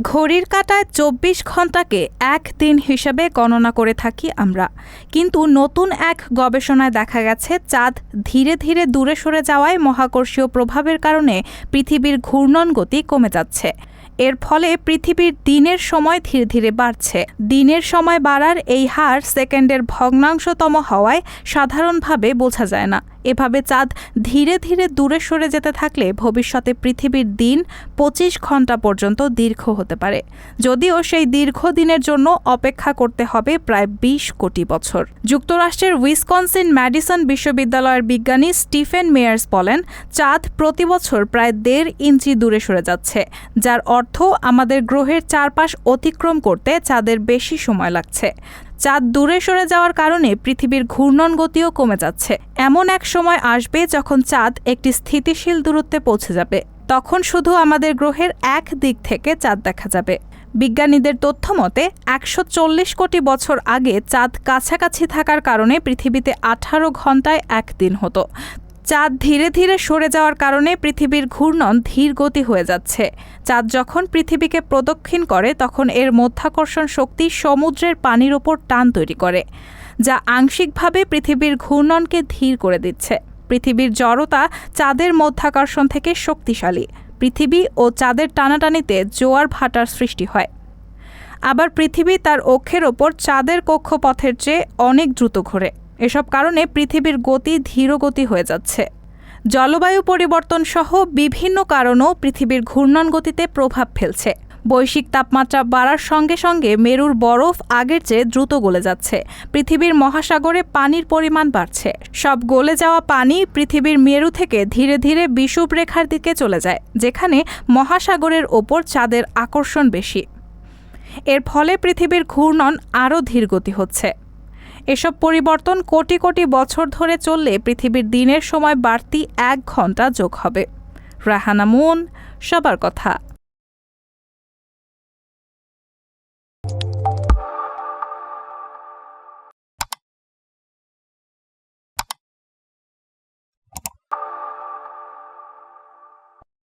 ঘড়ির কাঁটায় ২৪ ঘণ্টাকে এক দিন হিসেবে গণনা করে থাকি আমরা, কিন্তু নতুন এক গবেষণায় দেখা গেছে চাঁদ ধীরে ধীরে দূরে সরে যাওয়ায় মহাকর্ষীয় প্রভাবের কারণে পৃথিবীর ঘূর্ণন গতি কমে যাচ্ছে। এর ফলে পৃথিবীর দিনের সময় ধীরে ধীরে বাড়ছে। দিনের সময় বাড়ার এই হার সেকেন্ডের ভগ্নাংশতম হওয়ায় সাধারণভাবে বোঝা যায় না। এভাবে চাঁদ ধীরে ধীরে দূরে সরে যেতে থাকলে ভবিষ্যতে পৃথিবীর দিন ২৫ ঘণ্টা পর্যন্ত দীর্ঘ হতে পারে, যদিও সেই দীর্ঘ দিনের জন্য অপেক্ষা করতে হবে প্রায় ২০ কোটি বছর। যুক্তরাষ্ট্রের উইসকনসিন ম্যাডিসন বিশ্ববিদ্যালয়ের বিজ্ঞানী স্টিফেন মেয়ার্স বলেন, চাঁদ প্রতি বছর প্রায় ১.৫ ইঞ্চি দূরে সরে যাচ্ছে, যার অর্থ আমাদের গ্রহের চারপাশ অতিক্রম করতে চাঁদের বেশি সময় লাগছে। চাঁদ দূরে সরে যাওয়ার কারণে পৃথিবীর ঘূর্ণন গতিও কমে যাচ্ছে। এমন এক সময় আসবে যখন চাঁদ একটি স্থিতিশীল দূরত্বে পৌঁছে যাবে। তখন শুধু আমাদের গ্রহের এক দিক থেকে চাঁদ দেখা যাবে। বিজ্ঞানীদের তথ্য মতে ১৪০ কোটি বছর আগে চাঁদ কাছাকাছি থাকার কারণে পৃথিবীতে ১৮ ঘণ্টায় একদিন হতো। চাঁদ ধীরে ধীরে সরে যাওয়ার কারণে পৃথিবীর ঘূর্ণন ধীর গতি হয়ে যাচ্ছে। চাঁদ যখন পৃথিবীকে প্রদক্ষিণ করে তখন এর মধ্যাকর্ষণ শক্তি সমুদ্রের পানির ওপর টান তৈরি করে, যা আংশিকভাবে পৃথিবীর ঘূর্ণনকে ধীর করে দিচ্ছে। পৃথিবীর জড়তা চাঁদের মধ্যাকর্ষণ থেকে শক্তিশালী। পৃথিবী ও চাঁদের টানাটানিতে জোয়ার ভাটার সৃষ্টি হয়। আবার পৃথিবী তার অক্ষের ওপর চাঁদের কক্ষপথের চেয়ে অনেক দ্রুত ঘোরে। এসব কারণে পৃথিবীর গতি ধীরগতি হয়ে যাচ্ছে। জলবায়ু পরিবর্তন সহ বিভিন্ন কারণও পৃথিবীর ঘূর্ণন গতিতে প্রভাব ফেলছে। বৈশ্বিক তাপমাত্রা বাড়ার সঙ্গে সঙ্গে মেরুর বরফ আগের চেয়ে দ্রুত গলে যাচ্ছে। পৃথিবীর মহাসাগরে পানির পরিমাণ বাড়ছে। সব গলে যাওয়া পানি পৃথিবীর মেরু থেকে ধীরে ধীরে বিষুবরেখার দিকে চলে যায়, যেখানে মহাসাগরের ওপর চাঁদের আকর্ষণ বেশি। এর ফলে পৃথিবীর ঘূর্ণন আরও ধীরগতি হচ্ছে। এসব পরিবর্তন কোটি কোটি বছর ধরে চললে পৃথিবীর দিনের সময় বাড়তি ১ ঘণ্টা যোগ হবে। রাহানা মুন, সবার কথা।